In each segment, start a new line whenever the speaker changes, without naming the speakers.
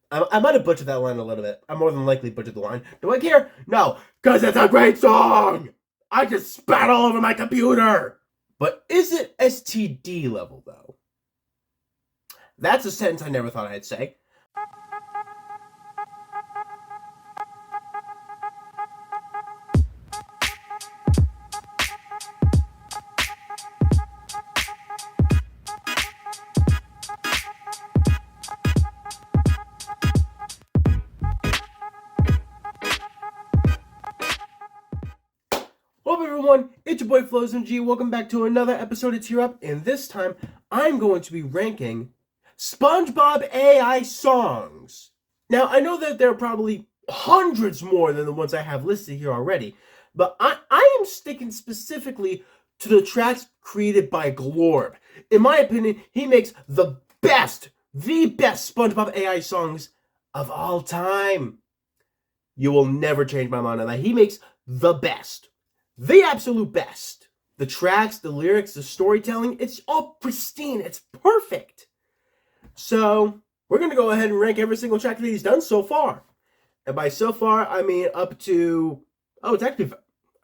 I might have butchered that line a little bit. I more than likely butchered the line. Do I care? No, because it's a great song! I just spat all over my computer! But is it STD level, though? That's a sentence I never thought I'd say. Hello everyone, it's your boy Floz and G. Welcome back to another episode of Tear Up, and this time I'm going to be ranking SpongeBob AI songs. Now, I know that there are probably hundreds more than the ones I have listed here already, but I am sticking specifically to the tracks created by Glorb. In my opinion, he makes the best SpongeBob AI songs of all time. You will never change my mind on that. He makes the best. The absolute best. The tracks, the lyrics, the storytelling, it's all pristine. It's perfect. So, we're going to go ahead and rank every single track that he's done so far. And by so far, I mean up to... Oh, it's actually...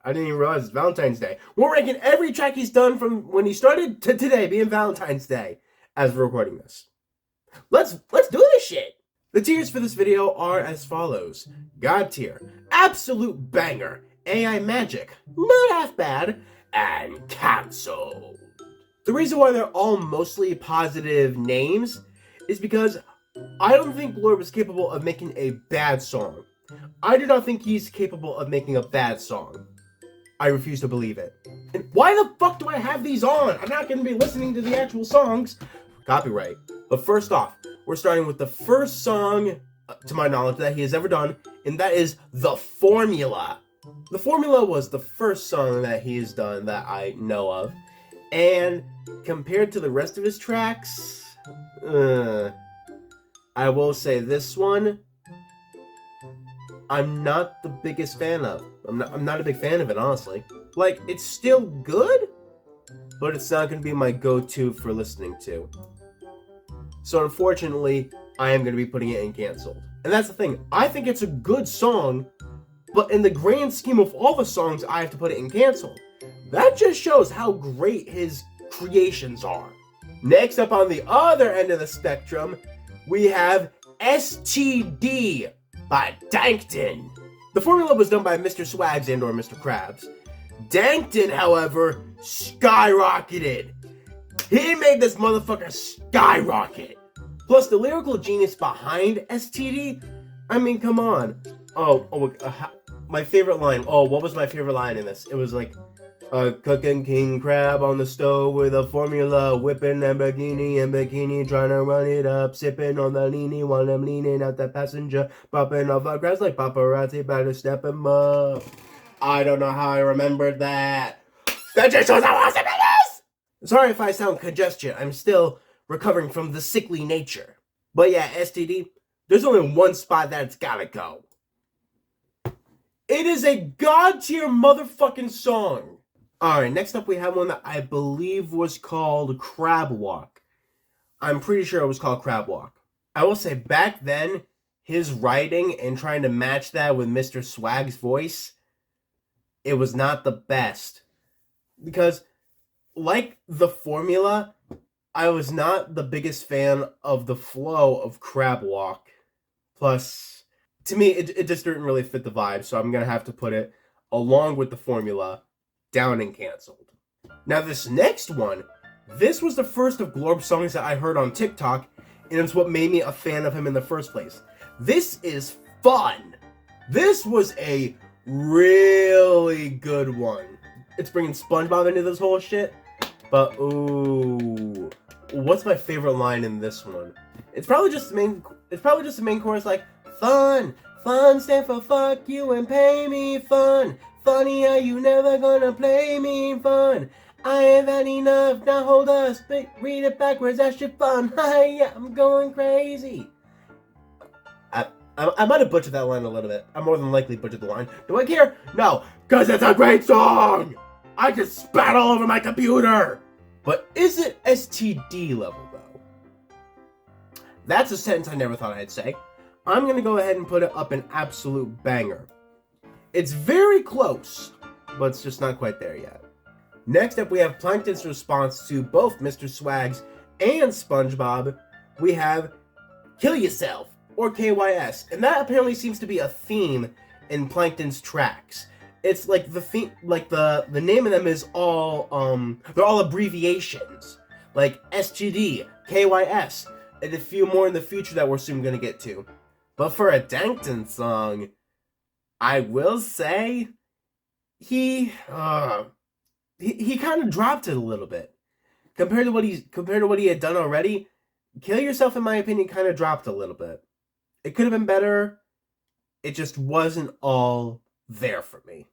I didn't even realize it's Valentine's Day. We're ranking every track he's done from when he started to today being Valentine's Day as we're recording this. Let's do this shit. The tiers for this video are as follows. God tier. Absolute banger. AI Magic, not half bad, and Cancelled. The reason why they're all mostly positive names is because I don't think Glorb is capable of making a bad song. I do not think he's capable of making a bad song. I refuse to believe it. And why the fuck do I have these on? I'm not going to be listening to the actual songs. Copyright. But first off, we're starting with the first song, to my knowledge, that he has ever done, and that is The Formula. The Formula was the first song that he has done that I know of, and compared to the rest of his tracks, I will say this one, I'm not the biggest fan of. I'm not a big fan of it, honestly. Like, it's still good, but it's not going to be my go-to for listening to. So unfortunately, I am going to be putting it in Cancelled. And that's the thing, I think it's a good song, but in the grand scheme of all the songs, I have to put it in Cancelled. That just shows how great his creations are. Next up on the other end of the spectrum, we have STD by Dankton. The Formula was done by Mr. Swags and or Mr. Krabs. Dankton, however, skyrocketed. He made this motherfucker skyrocket. Plus, the lyrical genius behind STD, I mean, come on. My favorite line. Oh, what was my favorite line in this? It was like, cooking king crab on the stove with a formula, whipping Lamborghini, trying to run it up, sipping on the leanie while I'm leaning out the passenger, popping off the grass like paparazzi, better step him up. I don't know how I remembered that. That just shows how awesome it is! Sorry if I sound congested. I'm still recovering from the sickly nature. But yeah, STD, there's only one spot that it's gotta go. It is a god tier motherfucking song. Alright, next up we have one that I believe was called Crab Walk. I'm pretty sure it was called Crab Walk. I will say back then, his writing and trying to match that with Mr. Swag's voice, it was not the best. Because, like The Formula, I was not the biggest fan of the flow of Crab Walk. Plus, to me, it just didn't really fit the vibe, so I'm going to have to put it, along with The Formula, down and Cancelled. Now, this next one, this was the first of Glorb's songs that I heard on TikTok, and it's what made me a fan of him in the first place. This is fun. This was a really good one. It's bringing SpongeBob into this whole shit, but ooh, what's my favorite line in this one? It's probably just the main chorus, like, fun, fun stand for fuck you and pay me, fun. Funny how you never gonna play me, fun. I ain't had enough, now hold us, read it backwards, that shit fun. Hi, yeah, I'm going crazy. I might have butchered that line a little bit. I more than likely butchered the line. Do I care? No, because it's a great song. I just spat all over my computer. But is it STD level, though? That's a sentence I never thought I'd say. I'm going to go ahead and put it up an absolute banger. It's very close, but it's just not quite there yet. Next up, we have Plankton's response to both Mr. Swags and SpongeBob. We have Kill Yourself, or KYS, and that apparently seems to be a theme in Plankton's tracks. It's like the theme, like the name of them is all they're all abbreviations, like SGD, KYS, and a few more in the future that we're soon gonna get to. But for a Dankton song, I will say he kind of dropped it a little bit compared to what he had done already. Kill Yourself, in my opinion, kind of dropped a little bit. It could have been better. It just wasn't all there for me.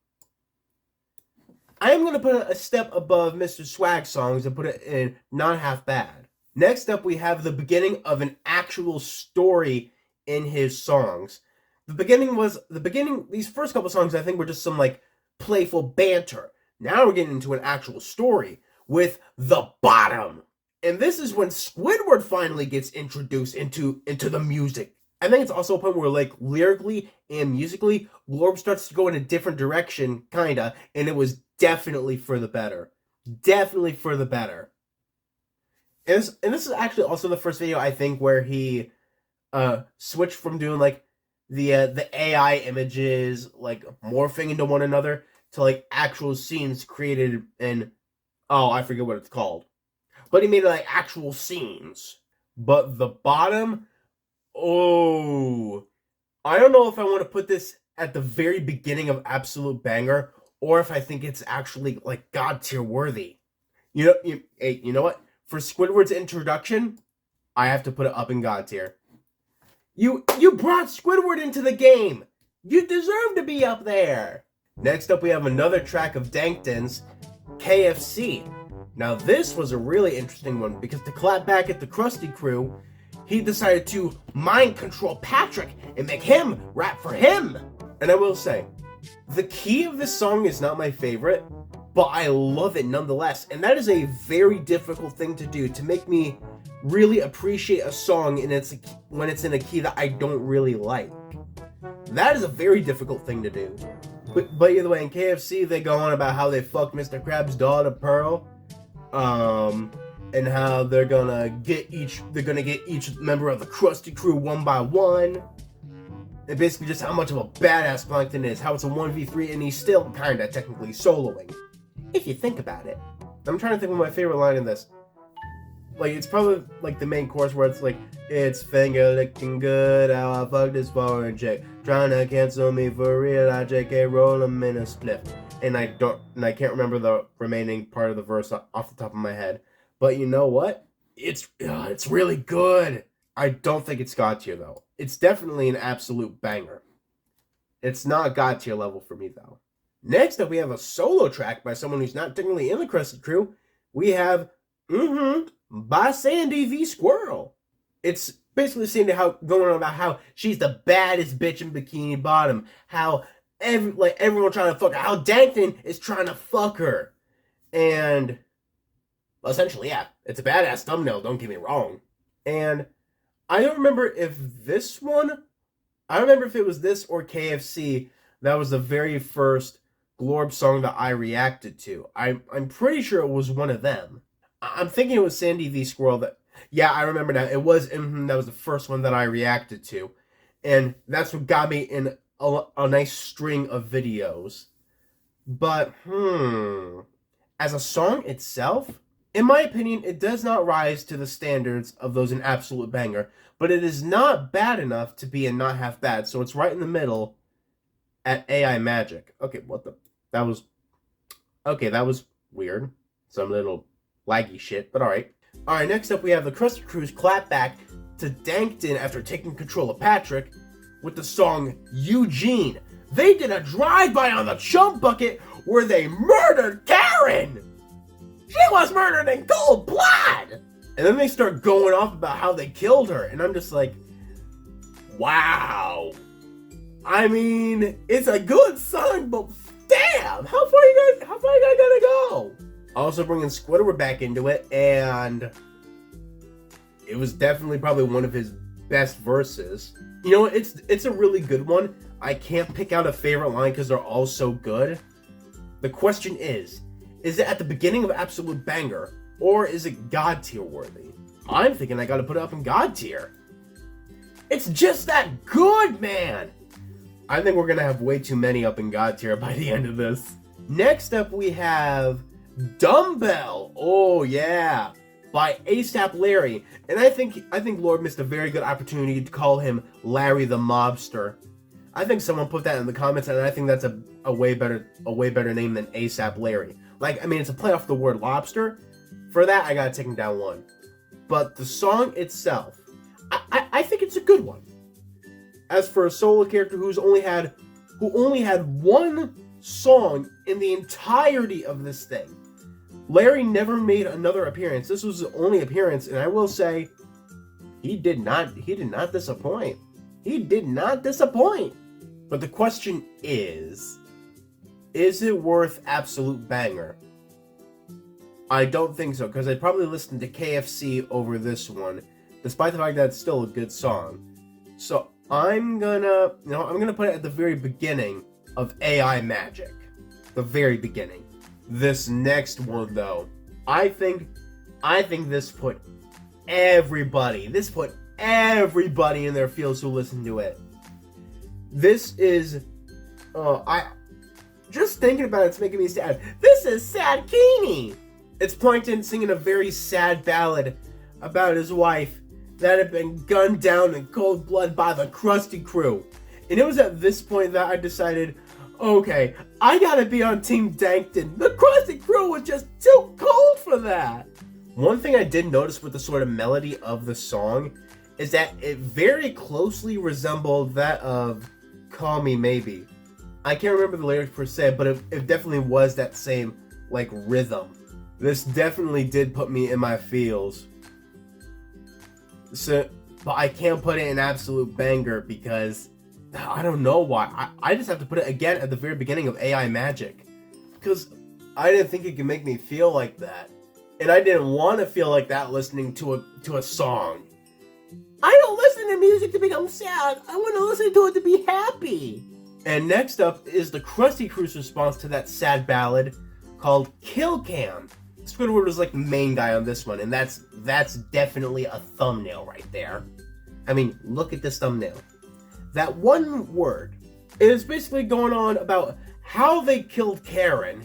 I am going to put it a step above Mr. Swag's songs and put it in Not Half Bad. Next up, we have the beginning of an actual story in his songs. These first couple songs, I think, were just some, like, playful banter. Now we're getting into an actual story with The Bottom. And this is when Squidward finally gets introduced into the music. I think it's also a point where, like, lyrically and musically, Glorb starts to go in a different direction, kinda, and it was definitely for the better. Definitely for the better. And this is actually also the first video, I think, where he switched from doing, like, the AI images, like, morphing into one another, to, like, actual scenes created in, oh, I forget what it's called. But he made, like, actual scenes. But The Bottom, oh, I don't know if I want to put this at the very beginning of Absolute Banger, or if I think it's actually, like, God tier worthy. You know what? For Squidward's introduction, I have to put it up in God tier. You brought Squidward into the game. You deserve to be up there. Next up, we have another track of Dankton's, KFC. Now, this was a really interesting one, because to clap back at the Krusty crew, he decided to mind control Patrick and make him rap for him. And I will say, the key of this song is not my favorite, but I love it nonetheless. And that is a very difficult thing to do, to make me really appreciate a song when it's in a key that I don't really like. That is a very difficult thing to do. But either way, in KFC, they go on about how they fucked Mr. Krabs' daughter, Pearl. And how they're gonna get each member of the Krusty crew one by one. And basically just how much of a badass Plankton is, how it's a 1v3 and he's still kinda technically soloing. If you think about it. I'm trying to think of my favorite line in this. Like, it's probably like the main chorus where it's like, it's finger licking good, how I fucked this foreign chick. Trying to cancel me for real, I JK roll 'em in a split. And I can't remember the remaining part of the verse off the top of my head. But you know what? It's really good. I don't think it's God tier, though. It's definitely an absolute banger. It's not God tier level for me, though. Next up, we have a solo track by someone who's not technically in the Crusted crew. We have, by Sandy the Squirrel. It's basically going on about how she's the baddest bitch in Bikini Bottom. How everyone trying to fuck her. How Dankton is trying to fuck her. And, well, essentially, yeah, it's a badass thumbnail, don't get me wrong. And I don't remember if it was this or KFC that was the very first Glorb song that I reacted to. I'm pretty sure it was one of them. I'm thinking it was Sandy the Squirrel yeah, I remember now. It was, that was the first one that I reacted to. And that's what got me in a nice string of videos. But, as a song itself, in my opinion, it does not rise to the standards of those in Absolute Banger, but it is not bad enough to be a not half bad, so it's right in the middle at AI Magic. Okay, that was weird. Some little laggy shit, but alright. Alright, next up we have the Crust Cruise clapback to Dankton after taking control of Patrick with the song Eugene. They did a drive-by on the chump bucket where they murdered Karen! She was murdered in cold blood! And then they start going off about how they killed her, and I'm just like, wow. I mean, it's a good song, but damn, how far you guys gotta go? Also bringing Squidward back into it, and it was definitely probably one of his best verses. You know, it's a really good one. I can't pick out a favorite line because they're all so good. The question is it at the beginning of absolute banger, or is it God tier worthy? I'm thinking I gotta put it up in God tier. It's just that good, man! I think we're gonna have way too many up in God tier by the end of this. Next up we have Dumbbell. Oh yeah, by ASAP Larry. And I think Glorb missed a very good opportunity to call him Larry the Mobster. I think someone put that in the comments, and I think that's a way better name than ASAP Larry. Like, I mean, it's a play off the word lobster. For that, I gotta take him down one. But the song itself, I think it's a good one. As for a solo character who only had one song in the entirety of this thing, Larry never made another appearance. This was his only appearance, and I will say, he did not disappoint. He did not disappoint. But the question is it worth absolute banger? I don't think so, because I'd probably listen to KFC over this one, despite the fact that it's still a good song. So I'm gonna put it at the very beginning of AI Magic. The very beginning. This next one, though, I think this put everybody in their fields who listen to it. This is, I just thinking about it's making me sad. This is Sadkini. It's Plankton singing a very sad ballad about his wife that had been gunned down in cold blood by the Krusty Crew. And it was at this point that I decided, okay, I gotta be on Team Dankton. The Krusty Crew was just too cold for that. One thing I did notice with the sort of melody of the song is that it very closely resembled that of Call Me Maybe. I can't remember the lyrics per se, but it definitely was that same, like, rhythm. This definitely did put me in my feels. So, but I can't put it in absolute banger because I don't know why. I just have to put it again at the very beginning of AI Magic. Because I didn't think it could make me feel like that. And I didn't want to feel like that listening to a song. I don't listen to music to become sad. I want to listen to it to be happy. And next up is the Krusty Crew's response to that sad ballad called Kill Cam. Squidward was like the main guy on this one, and that's definitely a thumbnail right there. I mean, look at this thumbnail. That one word, it is basically going on about how they killed Karen.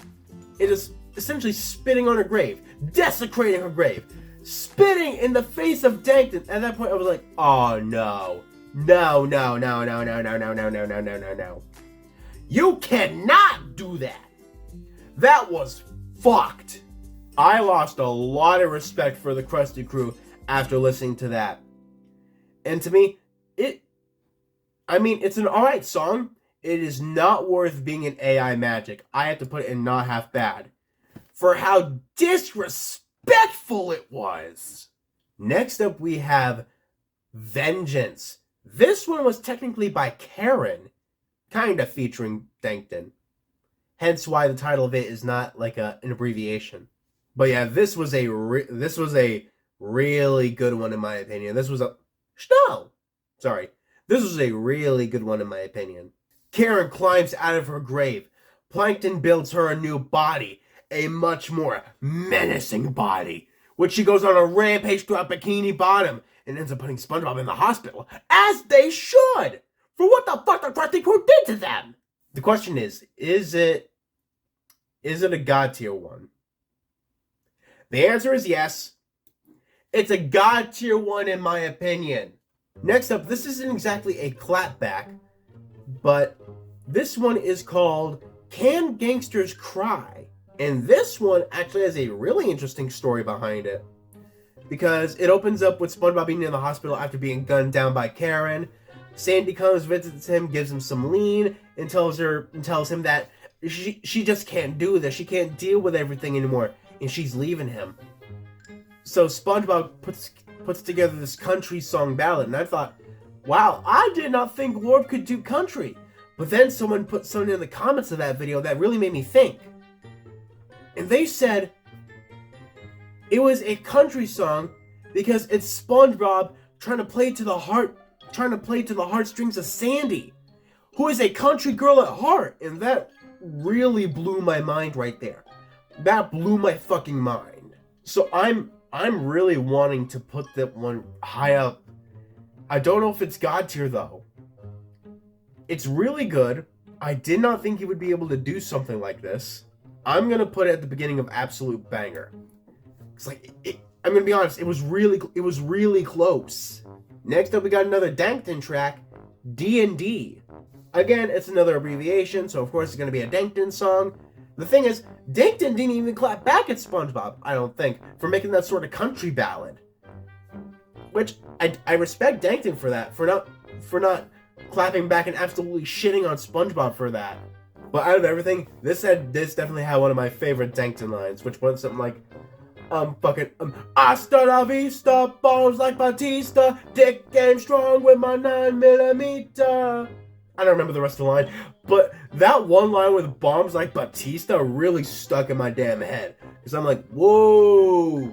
It is essentially spitting on her grave, desecrating her grave, spitting in the face of Dankton. At that point, I was like, oh no. No. You cannot do that. That was fucked. I lost a lot of respect for the Krusty Crew after listening to that. And to me, it's an alright song. It is not worth being in AI Magic. I have to put it in not half bad. For how disrespectful it was. Next up we have Vengeance. This one was technically by Karen, kind of featuring Dankton. Hence why the title of it is not like an abbreviation. But yeah, this was a really good one in my opinion. This was a really good one in my opinion. Karen climbs out of her grave. Plankton builds her a new body, a much more menacing body, which she goes on a rampage throughout Bikini Bottom and ends up putting SpongeBob in the hospital, as they should, for what the fuck the Krusty Crew did to them. The question is it a God tier one? The answer is yes. It's a God tier one in my opinion. Next up, this isn't exactly a clapback, but this one is called Can Gangstas Cry? And this one actually has a really interesting story behind it. Because it opens up with SpongeBob being in the hospital after being gunned down by Karen. Sandy comes, visits him, gives him some lean, and tells him that she just can't do this. She can't deal with everything anymore, and she's leaving him. So SpongeBob puts together this country song ballad, and I thought, wow, I did not think Glorb could do country. But then someone put something in the comments of that video that really made me think. And they said it was a country song because it's SpongeBob trying to play to the heartstrings of Sandy, who is a country girl at heart, and that really blew my mind right there. That blew my fucking mind. So I'm really wanting to put that one high up. I don't know if it's God tier though. It's really good. I did not think he would be able to do something like this. I'm gonna put it at the beginning of absolute banger. It's like I'm gonna be honest. It was really close. Next up, we got another Dankton track, D&D. Again, it's another abbreviation, so of course it's gonna be a Dankton song. The thing is, Dankton didn't even clap back at SpongeBob, I don't think, for making that sort of country ballad. Which I respect Dankton for that, for not clapping back and absolutely shitting on SpongeBob for that. But out of everything, this definitely had one of my favorite Dankton lines, which was something like, hasta la vista, bombs like Batista, dick game strong with my 9mm. I don't remember the rest of the line, but that one line with bombs like Batista really stuck in my damn head. Because I'm like, whoa,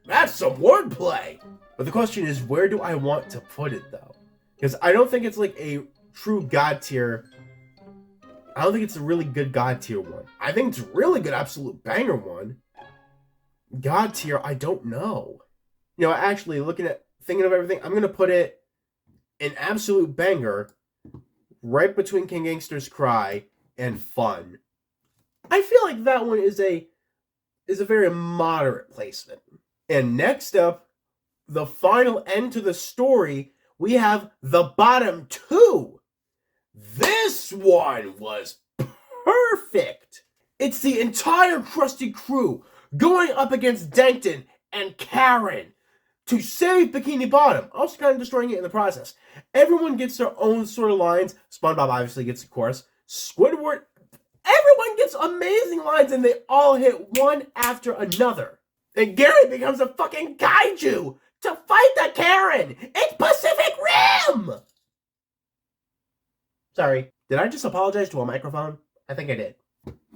that's some wordplay. But the question is, where do I want to put it though? Because I don't think it's like a true God tier. I don't think it's a really good God tier one. I think it's a really good absolute banger one. God tier, I don't know. You know, actually, thinking of everything, I'm going to put it an absolute banger right between Gangstas Cry and Fun. I feel like that one is a very moderate placement. And next up, the final end to the story, we have the bottom two. This one was perfect. It's the entire Krusty crew going up against Dankton and Karen to save Bikini Bottom, also kind of destroying it in the process. Everyone gets their own sort of lines. SpongeBob obviously gets the chorus. Squidward, everyone gets amazing lines, and they all hit one after another. And Gary becomes a fucking kaiju to fight the Karen. It's Pacific Rim! Sorry, did I just apologize to a microphone? I think I did.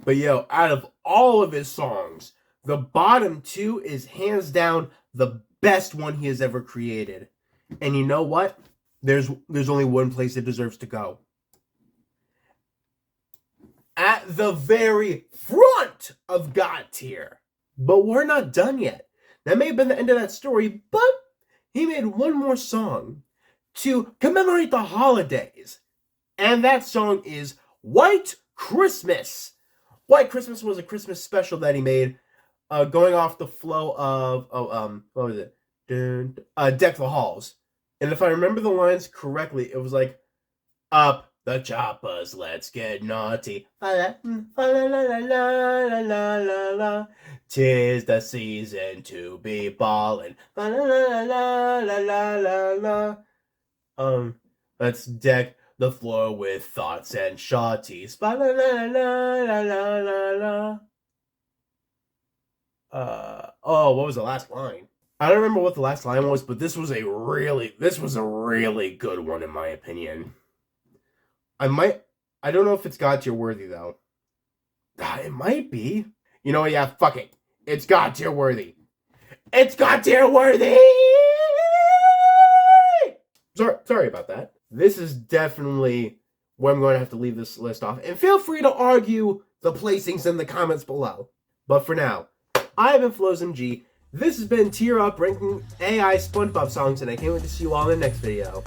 But yo, out of all of his songs, the bottom two is hands down the best one he has ever created. And you know what? There's only one place it deserves to go. At the very front of God tier. But we're not done yet. That may have been the end of that story, but he made one more song to commemorate the holidays. And that song is White Christmas. White Christmas was a Christmas special that he made, going off the flow of, what was it? Deck the Halls. And if I remember the lines correctly, it was like, up the choppers, let's get naughty. La la la la la la la. 'Tis the season to be ballin'. La la la la la la la. Let's deck the floor with thoughts and shawties. La la la la la la la. What was the last line? I don't remember what the last line was, but this was a really good one in my opinion. I don't know if it's God tier worthy though. It might be. You know what? Yeah, fuck it. It's God tier worthy. It's God tier worthy! Sorry about that. This is definitely where I'm going to have to leave this list off. And feel free to argue the placings in the comments below. But for now, I've been Floz MG. This has been Tier Up, ranking AI SpongeBob songs, and I can't wait to see you all in the next video.